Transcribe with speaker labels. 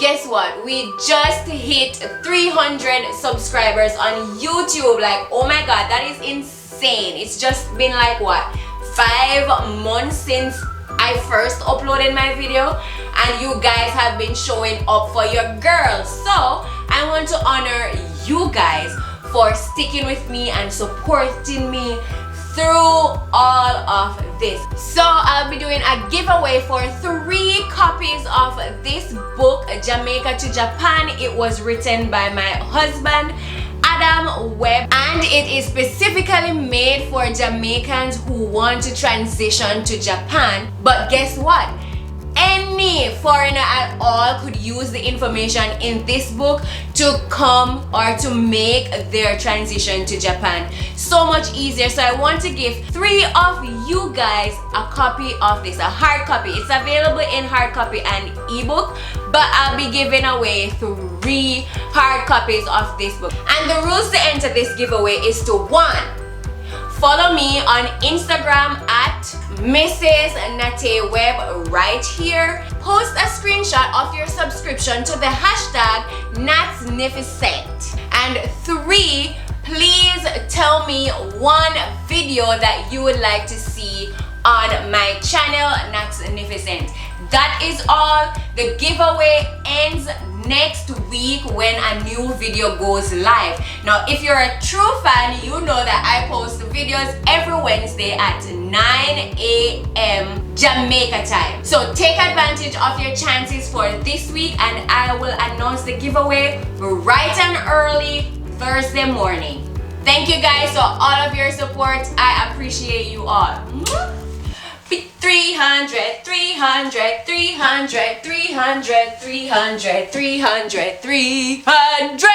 Speaker 1: guess what? We just hit 300 subscribers on YouTube. Like, oh my god, that is insane. It's just been like what, 5 months since I first uploaded my video, and you guys have been showing up for your girls. So I want to honor you guys for sticking with me and supporting me through all of this. So I'll be doing a giveaway for 3 copies of this book, Jamaica to Japan. It was written by my husband, Adam Webb, and it is specifically made for Jamaicans who want to transition to Japan. But guess what? Any foreigner at all could use the information in this book to come or to make their transition to Japan so much easier. So I want to give 3 of you guys a copy of this, a hard copy. It's available in hard copy and ebook, but I'll be giving away 3 hard copies of this book. And the rules to enter this giveaway is to 1, follow me on Instagram at Mrs. Nate Webb right here. Post a screenshot of your subscription to the hashtag NATZNIFICENT. And 3, please tell me 1 video that you would like to see on my channel, NATZNIFICENT. That is all. The giveaway ends next week when a new video goes live. Now, if you're a true fan, you know that I post videos every Wednesday at 9 a.m. Jamaica time. So take advantage of your chances for this week, and I will announce the giveaway bright and early Thursday morning. Thank you guys for all of your support. I appreciate you all. 300, 300, 300, 300, 300, 300, 300.